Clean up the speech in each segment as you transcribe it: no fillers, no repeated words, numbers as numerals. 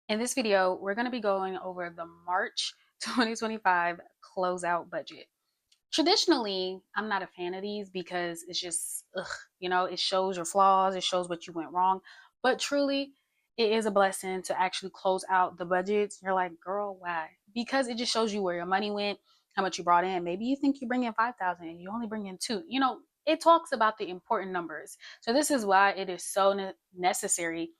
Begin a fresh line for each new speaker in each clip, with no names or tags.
In this video, we're going to be going over the March 2025 closeout budget. Traditionally, I'm not a fan of these because it's just, it shows your flaws, it shows what you went wrong. But truly, it is a blessing to actually close out the budgets. You're like, girl, why? Because it just shows you where your money went, how much you brought in. Maybe you think you bring in 5,000 and you only bring in two. It talks about the important numbers. So this is why it is so necessary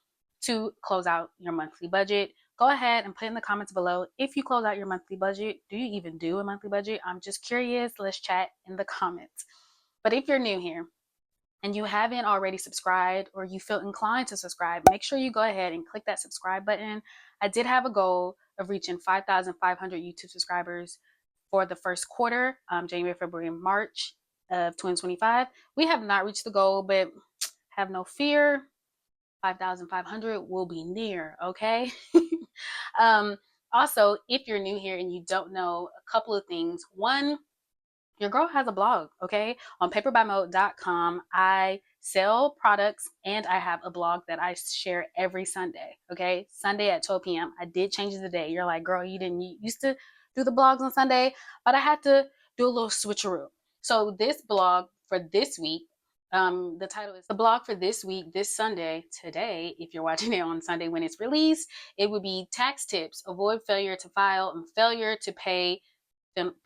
to close out your monthly budget. Go ahead and put in the comments below if you close out your monthly budget. Do you even do a monthly budget? I'm just curious. Let's chat in the comments. But if you're new here and you haven't already subscribed or you feel inclined to subscribe, make sure you go ahead and click that subscribe button. I did have a goal of reaching 5,500 YouTube subscribers for the first quarter, January, February, and March of 2025. We have not reached the goal, but have no fear. 5,500 will be near, okay? um, Also, if you're new here and you don't know a couple of things, one, your girl has a blog, okay? On paperbymode.com, I sell products and I have a blog that I share every Sunday, okay? Sunday at 12 p.m. I did change the day. You're like, girl, you didn't used to do the blogs on Sunday, but I had to do a little switcheroo. So this blog for this week, the title is the blog for this week, this Sunday, today, if you're watching it on Sunday when it's released, it would be tax tips, avoid failure to file and failure to pay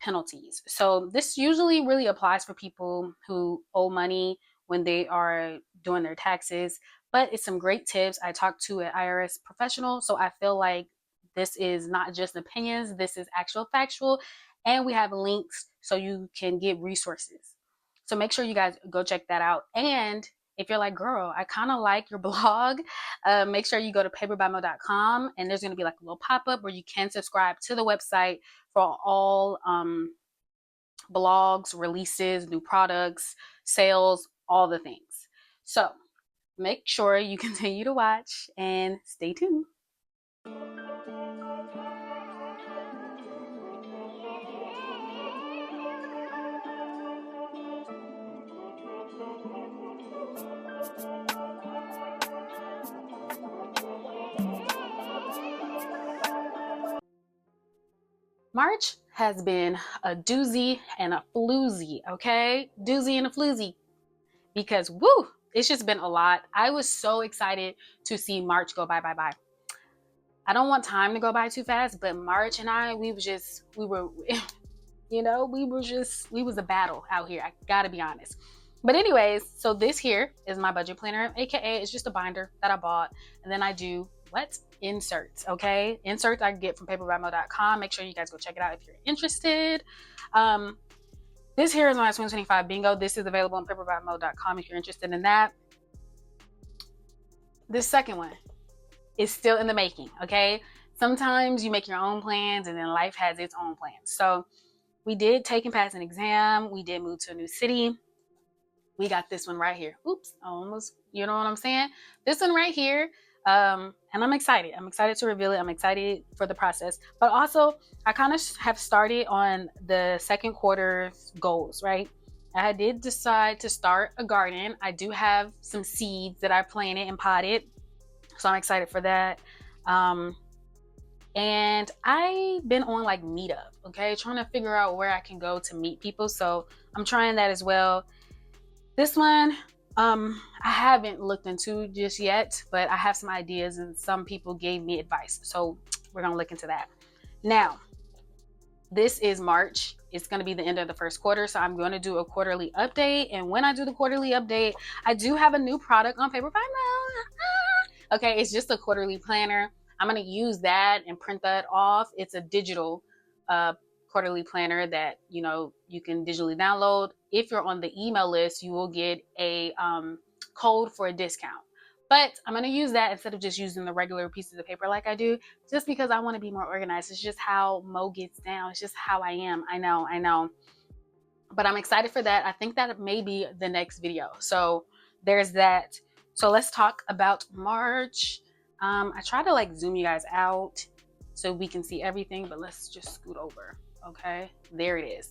penalties. So this usually really applies for people who owe money when they are doing their taxes, but it's some great tips. I talked to an IRS professional, so I feel like this is not just opinions, this is actual factual, and we have links so you can get resources. So make sure you guys go check that out. And if you're like, girl, I kind of like your blog, make sure you go to paperbymode.com and there's going to be like a little pop-up where you can subscribe to the website for all blogs, releases, new products, sales, all the things. So make sure you continue to watch and stay tuned. March has been a doozy and a floozy, okay? Doozy and a floozy. Because woo, it's just been a lot. I was so excited to see March go by. I don't want time to go by too fast, but March and I, we was a battle out here. I gotta be honest. But anyways, so this here is my budget planner, aka it's just a binder that I bought, and then I do what? Inserts, okay? Inserts I get from paperbymode.com. Make sure you guys go check it out if you're interested. This here is my 2025 bingo. This is available on paperbymode.com if you're interested in that. This second one is still in the making, okay? Sometimes you make your own plans and then life has its own plans. So we did take and pass an exam. We did move to a new city. We got this one right here. Oops, almost, you know what I'm saying? This one right here. And I'm excited. I'm excited to reveal it. I'm excited for the process. But also, I kind of have started on the second quarter goals, right? I did decide to start a garden. I do have some seeds that I planted and potted. So I'm excited for that. And I've been on like Meetup, okay? Trying to figure out where I can go to meet people. So I'm trying that as well. This one, I haven't looked into just yet, but I have some ideas and some people gave me advice. So we're gonna look into that. Now, this is March. It's gonna be the end of the first quarter. So I'm gonna do a quarterly update. And when I do the quarterly update, I do have a new product on Paper by Mode. Okay, it's just a quarterly planner. I'm gonna use that and print that off. It's a digital quarterly planner that you can digitally download. If you're on the email list, you will get a code for a discount. But I'm going to use that instead of just using the regular pieces of paper like I do, just because I want to be more organized. It's just how Mo gets down. It's just how I am. I know. But I'm excited for that. I think that may be the next video. So there's that. So let's talk about March. I try to like zoom you guys out so we can see everything, but let's just scoot over. Okay, there it is.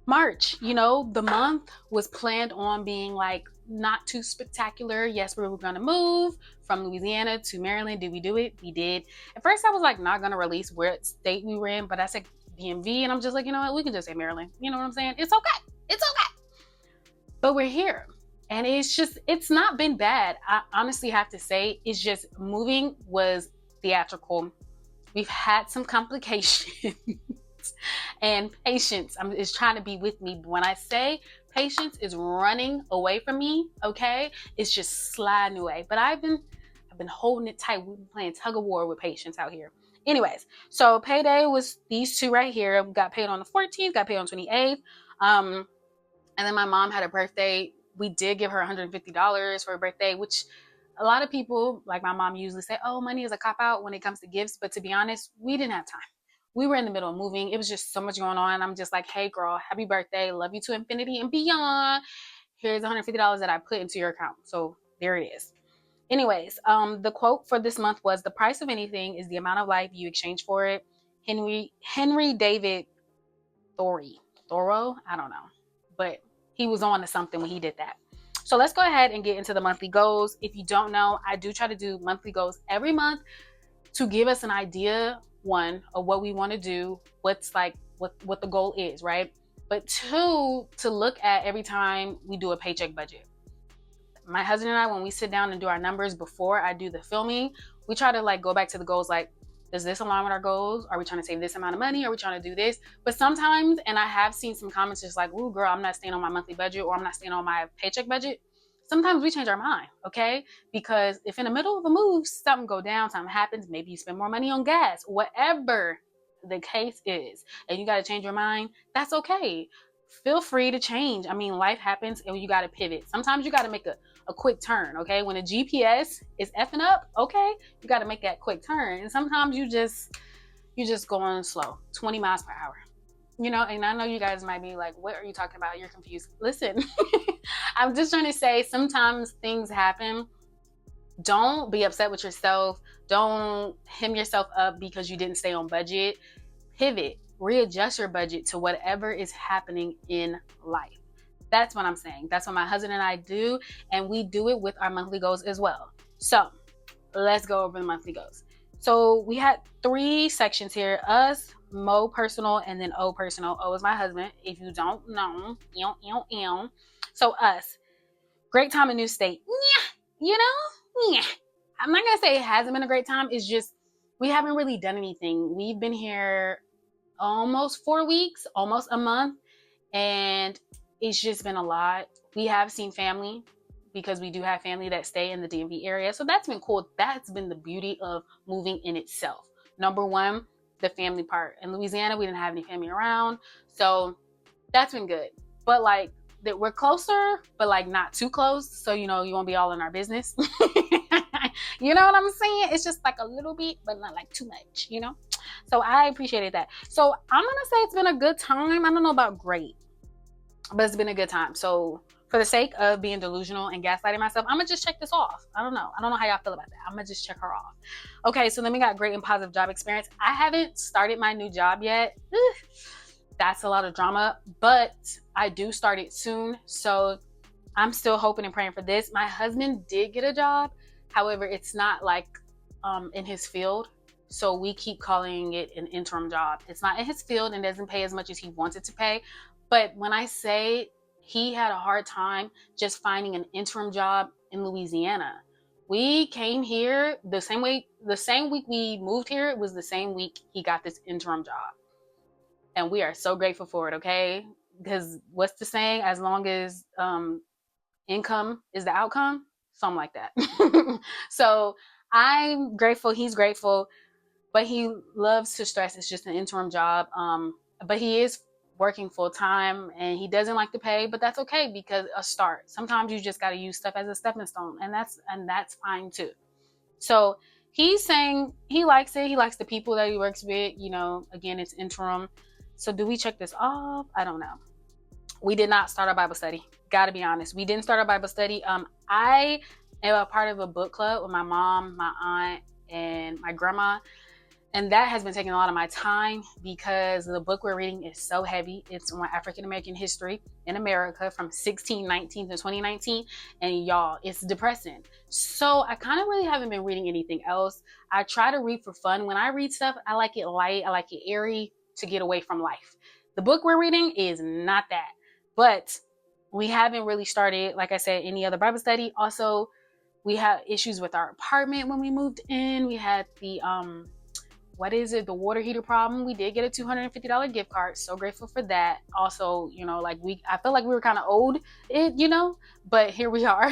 March, the month was planned on being like not too spectacular. Yes, we were gonna move from Louisiana to Maryland. Did we do it? We did. At first I was like not gonna release what state we were in, but I said DMV, and I'm just like, you know what, we can just say Maryland. You know what I'm saying? It's okay. It's okay. But we're here. And it's not been bad. I honestly have to say, it's just moving was theatrical. We've had some complications and patience is trying to be with me. When I say patience is running away from me, okay, it's just sliding away. But I've been holding it tight. We've been playing tug of war with patience out here. Anyways, so payday was these two right here. Got paid on the 14th, got paid on 28th. And then my mom had a birthday. We did give her $150 for her birthday, which a lot of people, like my mom, usually say, oh, money is a cop out when it comes to gifts. But to be honest, we didn't have time. We were in the middle of moving. It was just so much going on. I'm just like, hey, girl, happy birthday. Love you to infinity and beyond. Here's $150 that I put into your account. So there it is. Anyways, the quote for this month was, the price of anything is the amount of life you exchange for it. Henry David Thoreau, I don't know. But he was on to something when he did that. So let's go ahead and get into the monthly goals. If you don't know, I do try to do monthly goals every month to give us an idea, one, of what we want to do, what's like, what the goal is, right? But two, to look at every time we do a paycheck budget. My husband and I, when we sit down and do our numbers before I do the filming, we try to like go back to the goals, like, does this align with our goals? Are we trying to save this amount of money? Are we trying to do this? But sometimes, and I have seen some comments just like, ooh, girl, I'm not staying on my monthly budget, or I'm not staying on my paycheck budget. Sometimes we change our mind, okay? Because if in the middle of a move, something go down, something happens, maybe you spend more money on gas, whatever the case is, and you got to change your mind, that's okay. Feel free to change. I mean, life happens and you got to pivot. Sometimes you got to make a quick turn, okay? When a GPS is effing up, okay, you got to make that quick turn. And sometimes you just going slow, 20 miles per hour. You know, and I know you guys might be like, what are you talking about? You're confused. Listen, I'm just trying to say sometimes things happen. Don't be upset with yourself. Don't hem yourself up because you didn't stay on budget. Pivot, readjust your budget to whatever is happening in life. That's what I'm saying. That's what my husband and I do. And we do it with our monthly goals as well. So let's go over the monthly goals. So we had 3 sections here: us, Mo personal, and then O personal. O is my husband. If you don't know, so us, great time in new state. You know, I'm not gonna say it hasn't been a great time. It's just we haven't really done anything. We've been here almost 4 weeks, almost a month, and it's just been a lot. We have seen family because we do have family that stay in the DMV area. So that's been cool. That's been the beauty of moving in itself. Number one, the family part. In Louisiana, we didn't have any family around. So that's been good. But like that we're closer, but like not too close. So, you know, you won't be all in our business. You know what I'm saying? It's just like a little bit, but not like too much, you know? So I appreciated that. So I'm going to say it's been a good time. I don't know about great, but it's been a good time. So for the sake of being delusional and gaslighting myself, I'm going to just check this off. I don't know how y'all feel about that. I'm going to just check her off. Okay, so then we got great and positive job experience. I haven't started my new job yet. That's a lot of drama, but I do start it soon. So I'm still hoping and praying for this. My husband did get a job. However, it's not like in his field. So we keep calling it an interim job. It's not in his field and doesn't pay as much as he wanted to pay. But when I say he had a hard time just finding an interim job in Louisiana, we came here the same week we moved here. It was the same week he got this interim job. And we are so grateful for it, okay? Because what's the saying? As long as income is the outcome, something like that. So I'm grateful. He's grateful. But he loves to stress it's just an interim job. But he is working full time and he doesn't like to pay, but that's okay because a start. Sometimes you just got to use stuff as a stepping stone, and that's fine too. So he's saying he likes it. He likes the people that he works with. You know, again, it's interim. So do we check this off? I don't know. We did not start our Bible study. Got to be honest. We didn't start our Bible study. I am a part of a book club with my mom, my aunt, and my grandma. And that has been taking a lot of my time because the book we're reading is so heavy. It's on African American history in America from 1619 to 2019. And y'all, it's depressing. So I kind of really haven't been reading anything else. I try to read for fun. When I read stuff, I like it light, I like it airy to get away from life. The book we're reading is not that. But we haven't really started, like I said, any other Bible study. Also, we had issues with our apartment when we moved in. We had the what is it, the water heater problem. We did get a $250 gift card, so grateful for that. Also, like I felt like we were kind of owed it, but here we are.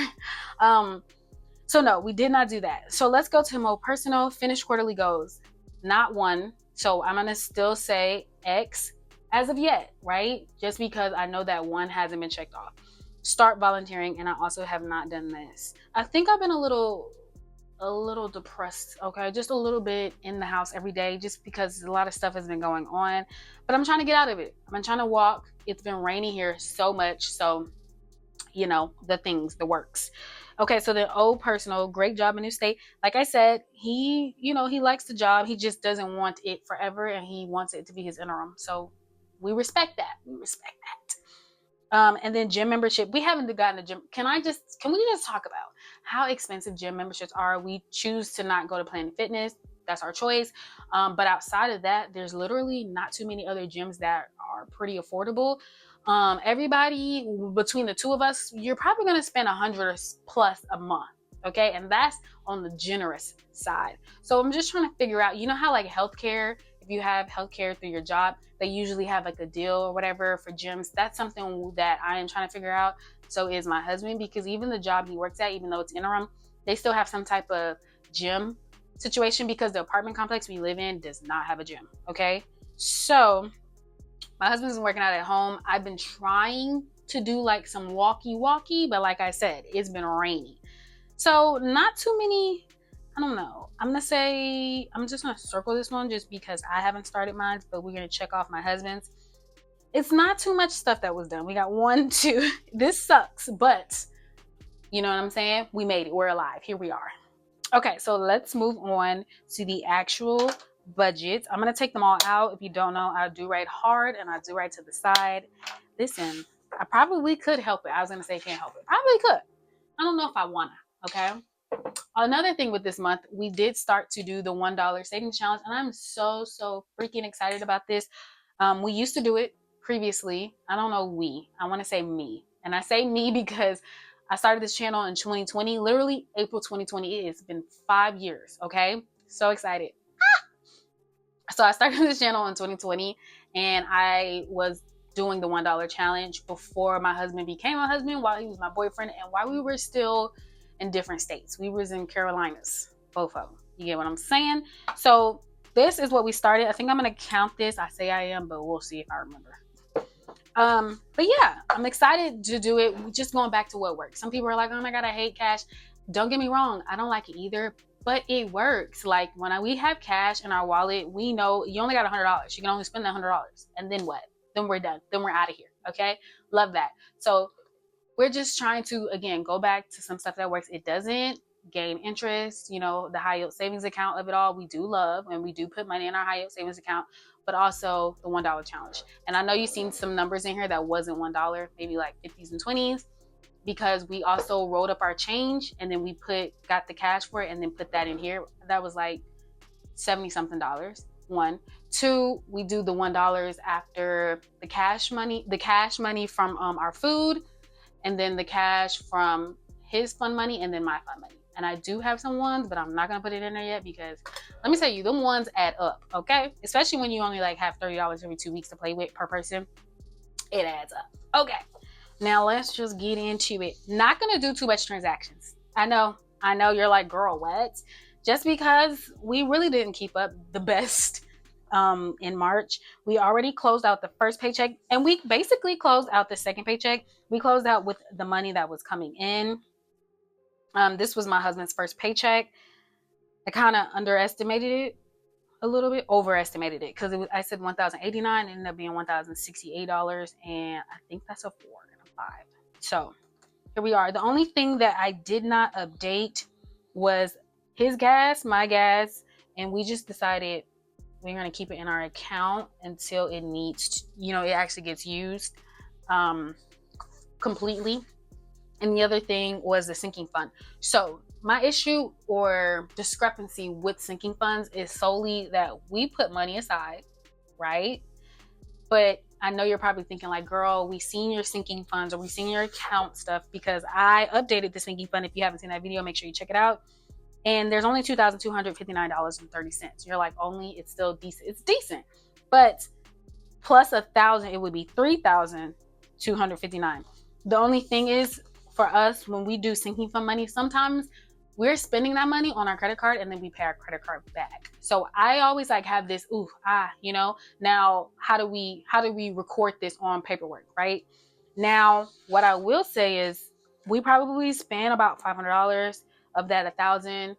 So no, we did not do that. So let's go to more personal. Finished quarterly goals, not one. So I'm gonna still say X as of yet, right? Just because I know that one hasn't been checked off. Start volunteering, and I also have not done this. I think I've been a little depressed, okay, just a little bit in the house every day, just because a lot of stuff has been going on, but I'm trying to get out of it. I'm trying to walk. It's been rainy here so much, so the works. Okay, so the old personal, great job in new state. Like I said, he likes the job. He just doesn't want it forever, and he wants it to be his interim. So we respect that. And then gym membership. We haven't gotten a gym. Can we just talk about how expensive gym memberships are? We choose to not go to Planet Fitness. That's our choice. But outside of that, there's literally not too many other gyms that are pretty affordable. Everybody, between the two of us, you're probably going to spend $100 plus a month. Okay. And that's on the generous side. So I'm just trying to figure out, how like healthcare, if you have healthcare through your job, they usually have like a deal or whatever for gyms. That's something that I am trying to figure out. So is my husband, because even the job he works at, even though it's interim, they still have some type of gym situation because the apartment complex we live in does not have a gym. Okay. So my husband's been working out at home. I've been trying to do like some walkie, but like I said, it's been rainy. So not too many, I don't know. I'm just gonna circle this one just because I haven't started mine, but we're gonna check off my husband's. It's not too much stuff that was done. We got 1, 2. This sucks, but you know what I'm saying? We made it. We're alive. Here we are. Okay, so let's move on to the actual budget. I'm gonna take them all out. If you don't know, I do write hard and I do write to the side. Listen, I probably could help it. I was gonna say can't help it. Probably could. I don't know if I wanna. Okay. Another thing with this month, we did start to do the $1 savings challenge, and I'm so freaking excited about this. We used to do it previously. I don't know I want to say me, and I say me because I started this channel in 2020, literally April 2020. It's been 5 years. Okay, so excited. So I started this channel in 2020, and I was doing the $1 challenge before my husband became my husband, while he was my boyfriend, and while we were still in different states. We was in Carolinas, both of them. You get what I'm saying? So this is what we started. I think I'm gonna count this. I say I am, but we'll see if I remember. But yeah, I'm excited to do it. Just going back to what works. Some people are like, oh my God, I hate cash. Don't get me wrong, I don't like it either, but it works. Like when we have cash in our wallet, we know you only got $100. You can only spend that $100. And then what? Then we're done. Then we're out of here. Okay? Love that. So we're just trying to, again, go back to some stuff that works. It doesn't gain interest, the high yield savings account of it all. We do love, and we do put money in our high yield savings account, but also the $1 challenge. And I know you've seen some numbers in here that wasn't $1, maybe like 50s and 20s, because we also rolled up our change and then we got the cash for it and then put that in here. That was like 70 something dollars. 1, 2, we do the $1 after the cash money from our food, and then the cash from his fund money, and then my fund money. And I do have some ones, but I'm not going to put it in there yet because let me tell you, them ones add up, okay? Especially when you only like have $30 every 2 weeks to play with per person. It adds up. Okay, now let's just get into it. Not going to do too much transactions. I know you're like, girl, what? Just because we really didn't keep up the best in March. We already closed out the first paycheck, and we basically closed out the second paycheck. We closed out with the money that was coming in. This was my husband's first paycheck. I kind of underestimated it a little bit, overestimated it, because I said $1,089, it ended up being $1,068, and I think that's a 4 and a 5. So here we are. The only thing that I did not update was his gas, my gas, and we just decided We're going to keep it in our account until it needs to, it actually gets used completely. And the other thing was the sinking fund. So my issue or discrepancy with sinking funds is solely that we put money aside, right? But I know you're probably thinking like, girl, we seen your sinking funds or we seen your account stuff, because I updated the sinking fund. If you haven't seen that video, make sure you check it out. And there's only $2,259.30. You're like, only, it's still decent. It's decent. But plus 1,000, it would be 3,259. The only thing is, for us, when we do sinking fund money, sometimes we're spending that money on our credit card and then we pay our credit card back. So I always like have this, now how do we record this on paperwork, right? Now, what I will say is we probably spend about $500 of that 1,000,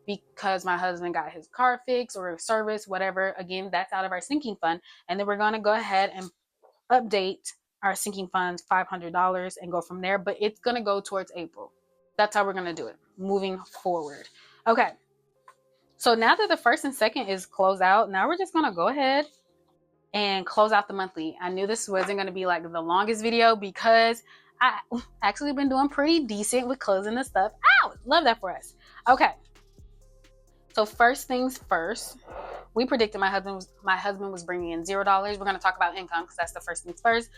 because my husband got his car fixed or service, whatever. Again, that's out of our sinking fund. And then we're going to go ahead and update our sinking funds $500 and go from there. But it's going to go towards April. That's how we're going to do it moving forward. Okay. So now that the first and second is closed out, now we're just going to go ahead and close out the monthly. I knew this wasn't going to be like the longest video because I actually been doing pretty decent with closing this stuff out. Love that for us. Okay. So first things first, we predicted my husband was bringing in $0. We're going to talk about income because that's the first things first.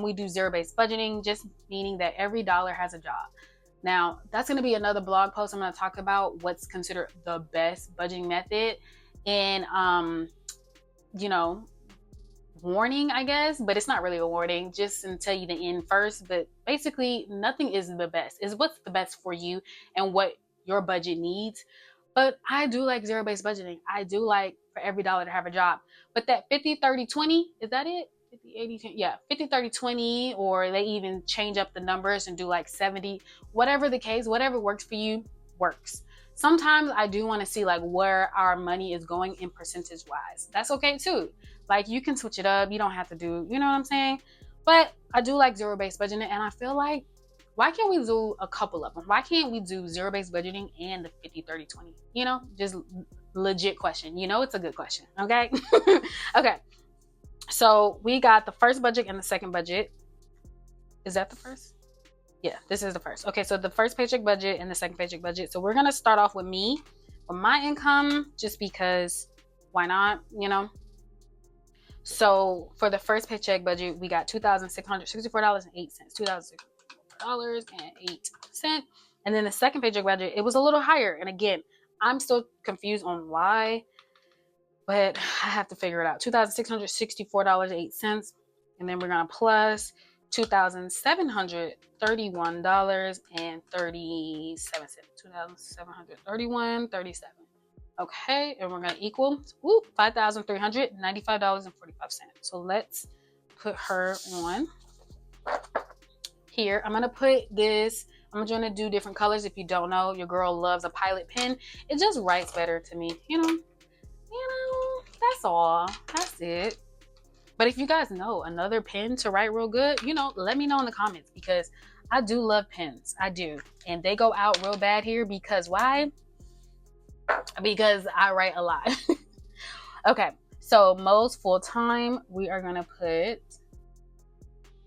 We do zero-based budgeting, just meaning that every dollar has a job. Now, that's going to be another blog post. I'm going to talk about what's considered the best budgeting method and, warning, I guess, but it's not really a warning, just to tell you the end first. But basically, nothing is the best. It's what's the best for you and what your budget needs. But I do like zero-based budgeting. I do like for every dollar to have a job. But that 50, 30, 20, is that it? 50, 80, 10, yeah, 50, 30, 20, or they even change up the numbers and do like 70, whatever the case, whatever works for you works. Sometimes I do want to see like where our money is going in percentage wise. That's okay too. Like you can switch it up. You don't have to do, you know what I'm saying? But I do like zero-based budgeting, and I feel like, why can't we do a couple of them? Why can't we do zero-based budgeting and the 50, 30, 20? Just legit question. It's a good question. Okay. Okay. So we got the first budget and the second budget. Is that the first? Yeah, this is the first. Okay. So the first paycheck budget and the second paycheck budget. So we're going to start off with me, with my income, just because why not, So for the first paycheck budget, we got $2,664.08. $2,664.08. And then the second paycheck budget, it was a little higher. And again, I'm still confused on why, but I have to figure it out. $2,664.08. And then we're going to plus $2,731.37. $2,731.37. Okay, and we're going to equal $5,395.45. So let's put her on here. I'm going to put this, I'm going to do different colors. If you don't know, your girl loves a Pilot pen. It just writes better to me, that's all. That's it. But if you guys know another pen to write real good, let me know in the comments, because I do love pens. I do. And they go out real bad here because why? Because I write a lot. Okay, so most full-time, we are going to put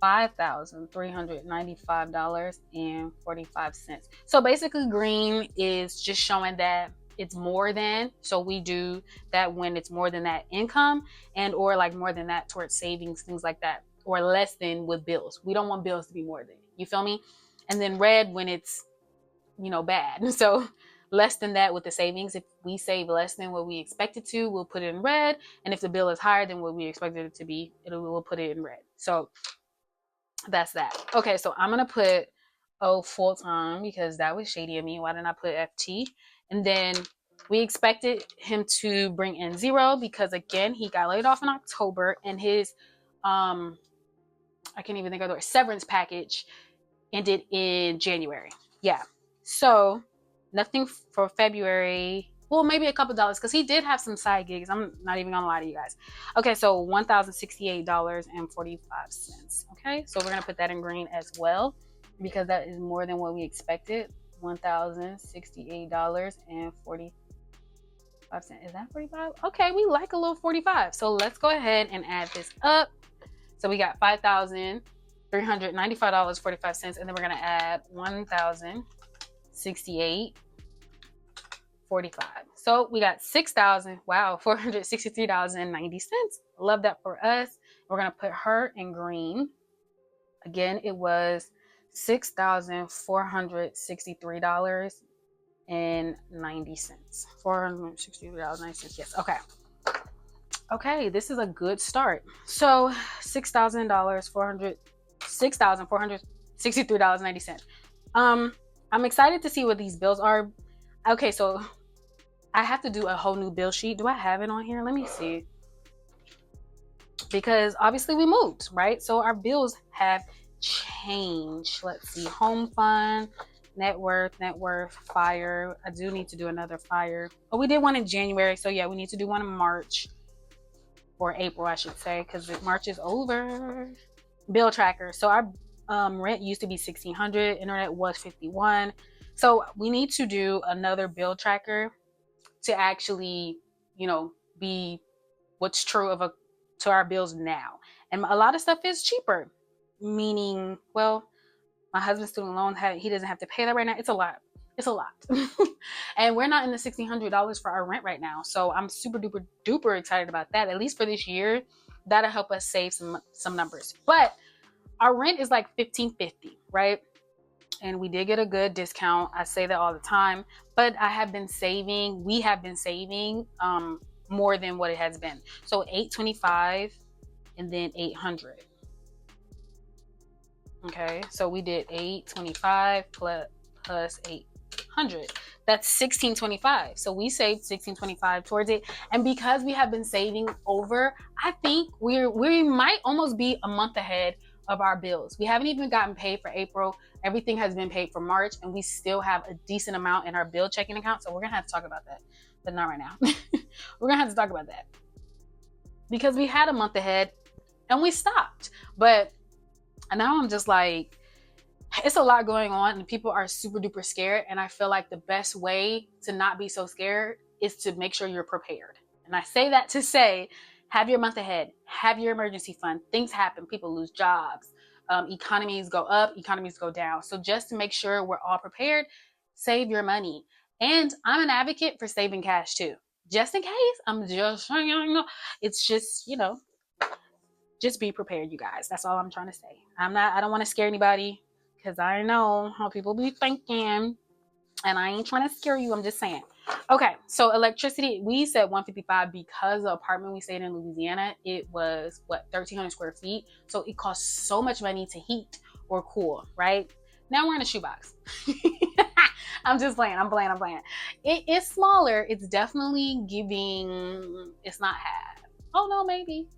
$5,395.45. So basically green is just showing that it's more than, so we do that when it's more than that income, and or like more than that towards savings, things like that, or less than with bills. We don't want bills to be more than, you feel me? And then red when it's, bad. So less than that with the savings. If we save less than what we expected to, we'll put it in red. And if the bill is higher than what we expected it to be, we'll put it in red. So that's that. Okay, so I'm gonna put full-time because that was shady of me. Why didn't I put FT? And then we expected him to bring in $0 because again, he got laid off in October, and his I can't even think of the word, severance package ended in January. Yeah. So nothing for February. Well, maybe a couple dollars because he did have some side gigs. I'm not even gonna lie to you guys. Okay, so $1,068.45. Okay, so we're gonna put that in green as well because that is more than what we expected. $1,068.45. 45 cents. Is that 45? Okay, we like a little 45. So let's go ahead and add this up. So we got $5,395.45, and then we're gonna add $1,068.45. So we got $6,463.90. Love that for us. We're gonna put her in green. Again, it was $6,463.90. $463.90. Yes. Okay. Okay, this is a good start. So $6,463.90. I'm excited to see what these bills are. Okay, so I have to do a whole new bill sheet. Do I have it on here? Let me see. Because obviously we moved, right? So our bills have changed. Let's see. Home fund, net worth, fire. I do need to do another fire. Oh, we did one in January. So yeah, we need to do one in March. Or April, I should say, because March is over. Bill tracker. So our rent used to be $1,600. Internet was $51. So we need to do another bill tracker to actually, be what's true to our bills now. And a lot of stuff is cheaper. Meaning, well, my husband's student loan, he doesn't have to pay that right now. It's a lot. And we're not in the $1,600 for our rent right now. So I'm super duper excited about that. At least for this year, that'll help us save some numbers. But our rent is like $1,550, right? And we did get a good discount. I say that all the time. But we have been saving more than what it has been. So $825 and then $800. Okay, so we did $825 plus $800. That's $1,625. So we saved $1,625 towards it. And because we have been saving over, I think we might almost be a month ahead of our bills. We haven't even gotten paid for April. Everything has been paid for March, and we still have a decent amount in our bill checking account. So we're gonna have to talk about that, but not right now. We're gonna have to talk about that because we had a month ahead and we stopped. But now I'm just like, it's a lot going on and people are super duper scared. And I feel like the best way to not be so scared is to make sure you're prepared. And I say that to say, have your month ahead, have your emergency fund. Things happen, people lose jobs, economies go up, economies go down. So just to make sure we're all prepared, save your money. And I'm an advocate for saving cash too. Just in case, I'm just saying, it's just, just be prepared, you guys. That's all I'm trying to say. I don't want to scare anybody because I know how people be thinking and I ain't trying to scare you. I'm just saying. Okay, so electricity, we said $155 because the apartment we stayed in Louisiana, it was 1,300 square feet. So it costs so much money to heat or cool, right? Now we're in a shoebox. I'm just playing. I'm playing. It's smaller. It's definitely giving, it's not half. Oh no, maybe.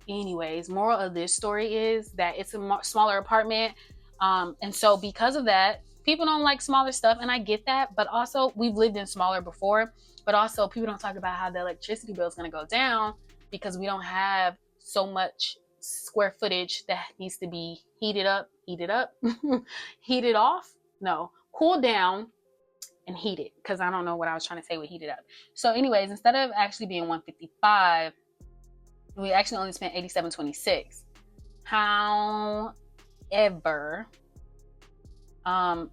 Anyways, moral of this story is that it's a smaller apartment. And so because of that, people don't like smaller stuff. And I get that. But also, we've lived in smaller before. But also, people don't talk about how the electricity bill is going to go down because we don't have so much square footage that needs to be heated up, heated off. No, cool down and heated. Because I don't know what I was trying to say with heated up. So anyways, instead of actually being $155, we actually only spent $87.26. However,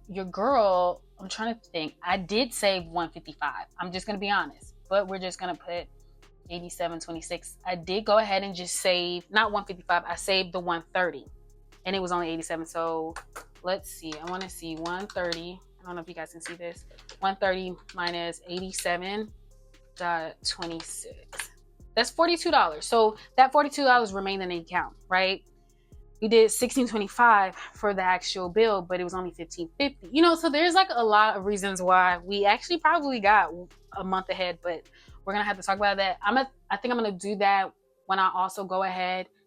your girl, I'm trying to think. I did save $155. I'm just gonna be honest, but we're just gonna put $87.26. I did go ahead and just save, not $155. I saved the $130, and it was only $87. So let's see. I want to see $130. I don't know if you guys can see this. $130 minus $87.26. That's $42. So that $42 remained in the account, right? We did $16.25 for the actual bill, but it was only $15.50. So there's like a lot of reasons why we actually probably got a month ahead, but we're gonna have to talk about that. I think I'm gonna do that when I also go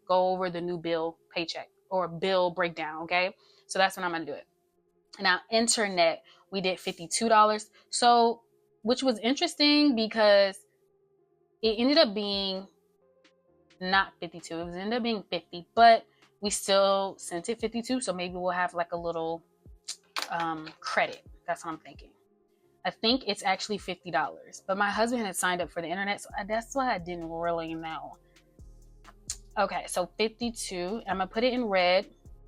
over the new bill paycheck or bill breakdown. Okay, so that's when I'm gonna do it. Now, internet, we did $52. So, which was interesting because it ended up being not 52. It ended up being 50, but we still sent it 52. So maybe we'll have like a little credit. That's what I'm thinking. I think it's actually $50. But my husband had signed up for the internet, so that's why I didn't really know. Okay, so 52. I'm gonna put it in red.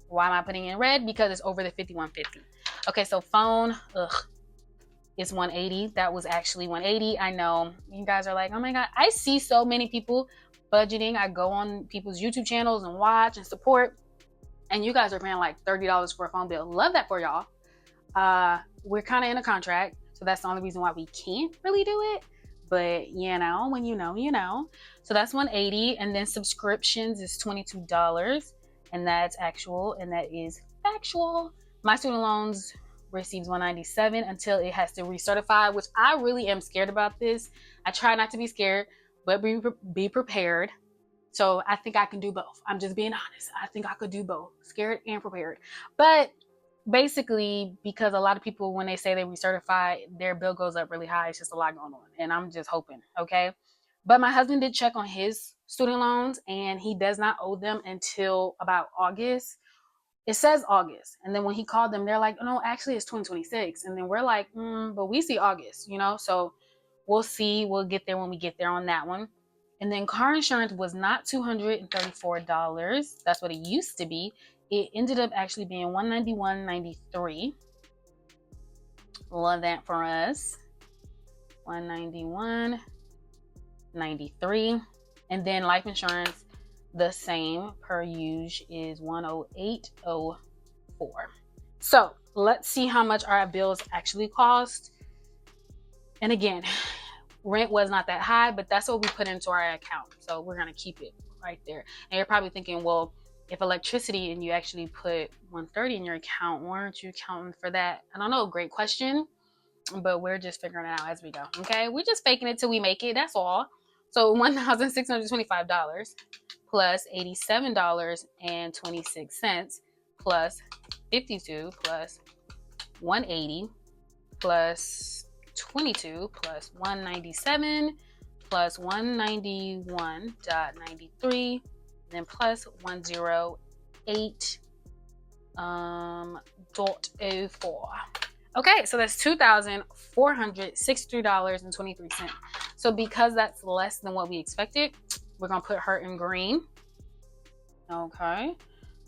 Why am I putting it in red? Because it's over the 5150. Okay, so phone, it's 180. That was actually 180. I know you guys are like, oh my god, I see so many people budgeting. I go on people's YouTube channels and watch and support, and you guys are paying like $30 for a phone bill. Love that for y'all. We're kind of in a contract, so that's the only reason why we can't really do it. But you know, when you know, you know. So that's 180, and then subscriptions is $22, and that's actual, and that is factual. My student loans receives 197 until it has to recertify, which I really am scared about this. I try not to be scared, but be prepared. So I think I can do both. I'm just being honest. I think I could do both, scared and prepared. But basically, because a lot of people, when they say they recertify, their bill goes up really high. It's just a lot going on, and I'm just hoping. Okay, but my husband did check on his student loans, and he does not owe them until about August. It says August, and then when he called them, they're like, oh, no, actually it's 2026. And then we're like, but we see August, you know. So we'll see. We'll get there when we get there on that one. And then car insurance was not $234. That's what it used to be. It ended up actually being $191.93. Love that for us. $191.93. And then life insurance, the same per usual, is $108.04. So let's see how much our bills actually cost. And again, rent was not that high, but that's what we put into our account. So we're going to keep it right there. And you're probably thinking, well, if electricity and you actually put 130 in your account, why aren't you accounting for that? I don't know. Great question. But we're just figuring it out as we go. Okay. We're just faking it till we make it. That's all. So $1,625 plus $87.26 plus 52 plus 180 plus 22 plus 197 plus 191.93, then plus 108.04. Okay, so that's $2,463.23. So because that's less than what we expected, we're gonna put her in green. Okay,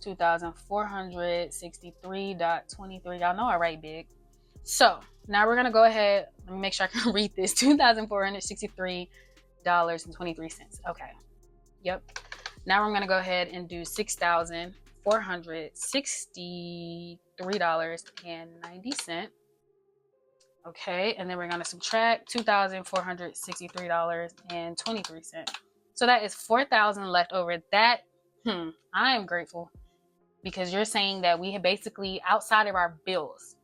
$2,463.23. Y'all know I write big. So now we're gonna go ahead. Let me make sure I can read this. $2,463.23. Okay. Yep. Now we're gonna go ahead and do $6,463.90. Okay, and then we're gonna subtract $2,463.23. So that is $4,000 left over. That I am grateful, because you're saying that we have basically, outside of our bills,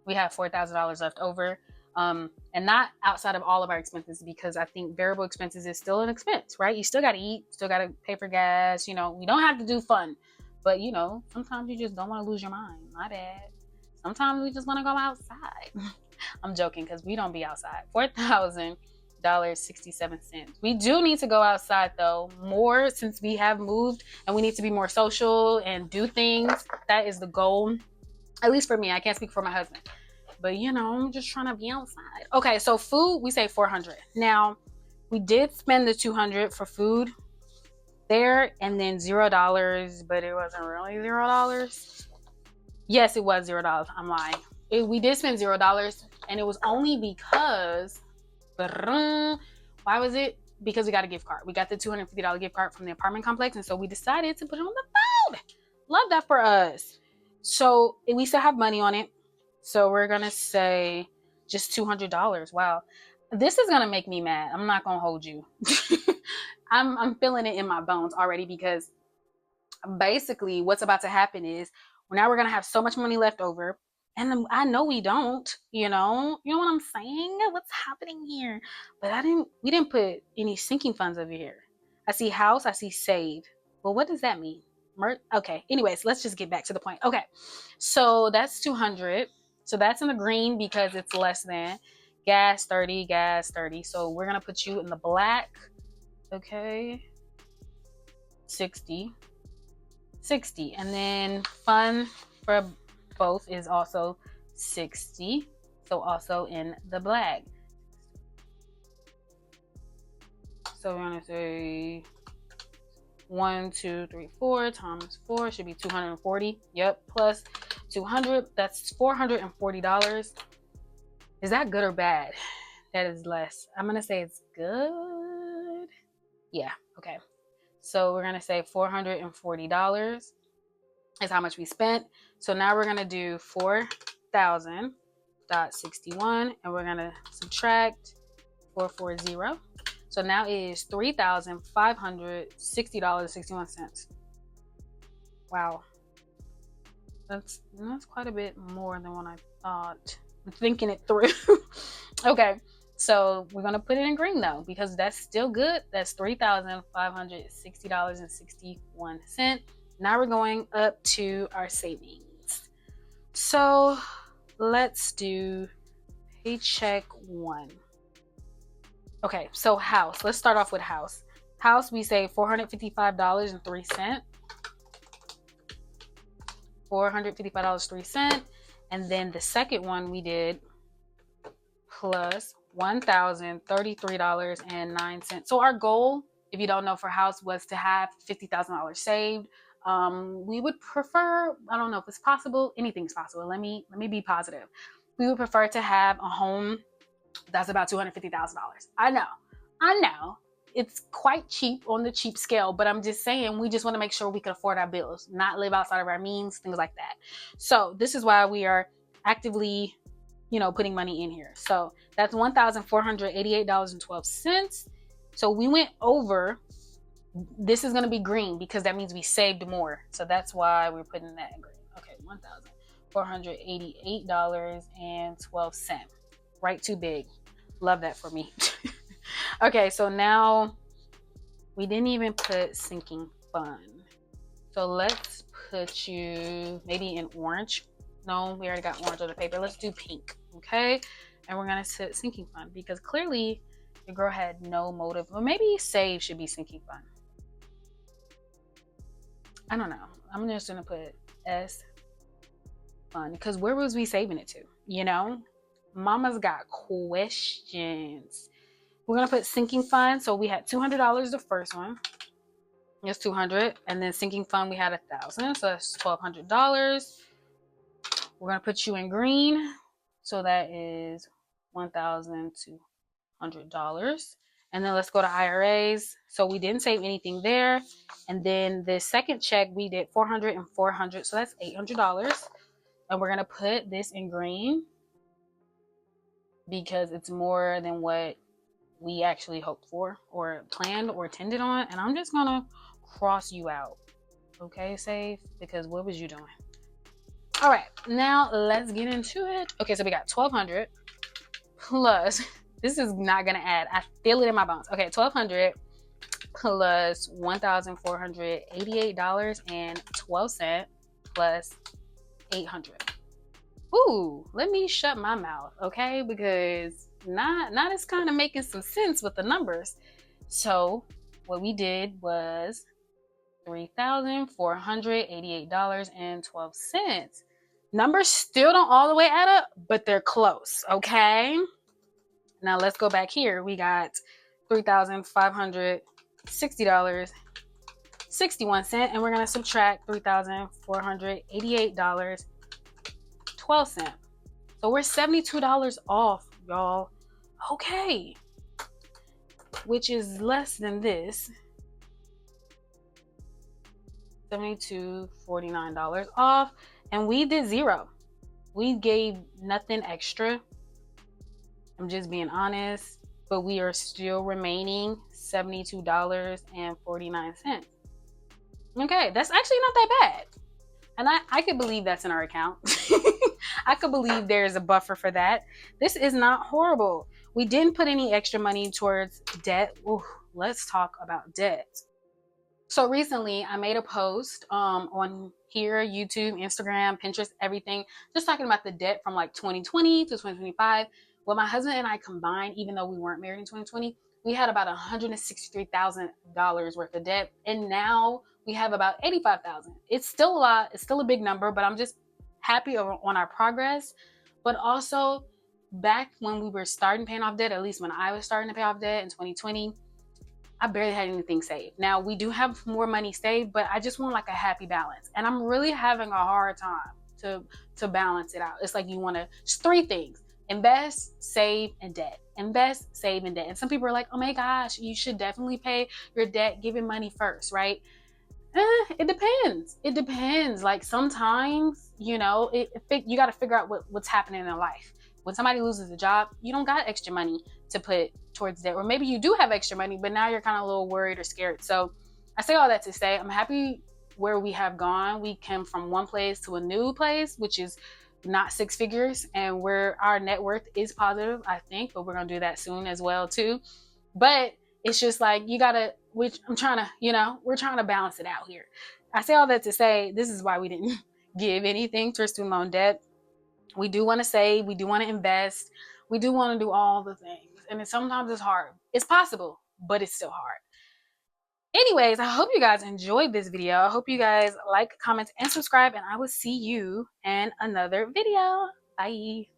we have $4,000 left over, and not outside of all of our expenses, because I think variable expenses is still an expense, right? You still got to eat, still got to pay for gas. You know, we don't have to do fun, but you know, sometimes you just don't want to lose your mind. My bad. Sometimes we just want to go outside. I'm joking, because we don't be outside. $4,000.67. We do need to go outside though more, since we have moved, and we need to be more social and do things. That is the goal. At least for me. I can't speak for my husband. But, you know, I'm just trying to be outside. Okay, so food, we say $400. Now, we did spend the $200 for food there, and then $0, but it wasn't really $0. Yes, it was $0. I'm lying. We did spend $0, and it was only because, why was it? Because we got a gift card. We got the $250 gift card from the apartment complex, and so we decided to put it on the food. Love that for us. So we still have money on it. So we're going to say just $200. Wow. This is going to make me mad. I'm not going to hold you. I'm feeling it in my bones already, because basically what's about to happen is now we're going to have so much money left over. And I know we don't, you know what I'm saying? What's happening here? But we didn't put any sinking funds over here. I see house, I see save. Well, what does that mean? Okay, anyways, let's just get back to the point. Okay, so that's 200. So that's in the green because it's less than. Gas 30. So we're gonna put you in the black. Okay, 60. And then fun for both is also 60. So also in the black. So we're gonna say 1, 2, 3, 4 times 4 should be 240. Yep, plus 200, that's $440. Is that good or bad? That is less. I'm gonna say it's good. Yeah, okay. So we're gonna say $440 is how much we spent. So now we're gonna do 4,000.61 and we're gonna subtract 440. So now it is $3,560.61. Wow. That's quite a bit more than what I thought. I'm thinking it through. Okay. So we're gonna put it in green though, because that's still good. That's $3,560.61. Now we're going up to our savings. So let's do paycheck 1. Okay, so house. Let's start off with house. House, we say $455.03. $455.03. And then the second one we did plus $1,033.09. So our goal, if you don't know, for house was to have $50,000 saved. We would prefer, I don't know if it's possible, anything's possible. Let me be positive. We would prefer to have a home that's about $250,000. I know it's quite cheap on the cheap scale, but I'm just saying we just want to make sure we can afford our bills, not live outside of our means, things like that. So this is why we are actively, putting money in here. So that's $1,488.12. So we went over. This is going to be green because that means we saved more. So that's why we're putting that in green. Okay, $1,488.12. Right, too big. Love that for me. Okay, so now we didn't even put sinking fund. So let's put you maybe in orange. No, we already got orange on the paper. Let's do pink, okay? And we're gonna set sinking fund because clearly the girl had no motive. Or maybe save should be sinking fund. I don't know. I'm just gonna put S fund because where was we saving it to? Mama's got questions. We're gonna put sinking fund. So we had $200 the first one. It's $200, and then sinking fund we had $1,000, so that's $1,200. We're gonna put you in green, so that is $1,200. And then let's go to IRAs. So we didn't save anything there. And then the second check we did 400 and 400, so that's $800. And we're gonna put this in green because it's more than what we actually hoped for or planned or intended on. And I'm just gonna cross you out. Okay, save, because what was you doing? All right, now let's get into it. Okay, so we got 1,200 plus, this is not gonna add. I feel it in my bones. Okay, 1,200 plus $1,488.12 plus 800. Ooh, let me shut my mouth, okay? Because now it's kind of making some sense with the numbers. So what we did was $3,488.12. Numbers still don't all the way add up, but they're close, okay? Now let's go back here. We got $3,560.61, and we're gonna subtract $3,488.12. So we're $72 off, y'all. Okay. Which is less than this. $72.49 off. And we did zero. We gave nothing extra. I'm just being honest. But we are still remaining $72.49. Okay, that's actually not that bad. And I could believe that's in our account. I could believe there's a buffer for that. This is not horrible. We didn't put any extra money towards debt. Ooh, let's talk about debt. So recently I made a post on here, YouTube, Instagram, Pinterest, everything, just talking about the debt from like 2020 to 2025. Well, my husband and I combined, even though we weren't married in 2020, we had about $163,000 worth of debt. And now we have about $85,000. It's still a lot. It's still a big number, but I'm just happy on our progress. But also back when we were starting paying off debt, at least when I was starting to pay off debt in 2020, I barely had anything saved. Now we do have more money saved, but I just want like a happy balance. And I'm really having a hard time to to balance it out. It's like you want to, it's three things: invest, save, and debt. Invest, save, and debt. And some people are like, oh my gosh, you should definitely pay your debt, giving money first, right? It depends. It depends. Like sometimes, you got to figure out what's happening in life. When somebody loses a job, you don't got extra money to put towards that. Or maybe you do have extra money, but now you're kind of a little worried or scared. So I say all that to say I'm happy where we have gone. We came from one place to a new place, which is not six figures, and where our net worth is positive, I think, but we're going to do that soon as well, too. But it's just like you gotta, which I'm trying to, we're trying to balance it out here. I say all that to say this is why we didn't give anything to our student loan debt. We do want to save, we do want to invest, we do want to do all the things. And sometimes it's hard. It's possible, but it's still hard. Anyways, I hope you guys enjoyed this video. I hope you guys like, comment, and subscribe, and I will see you in another video. Bye.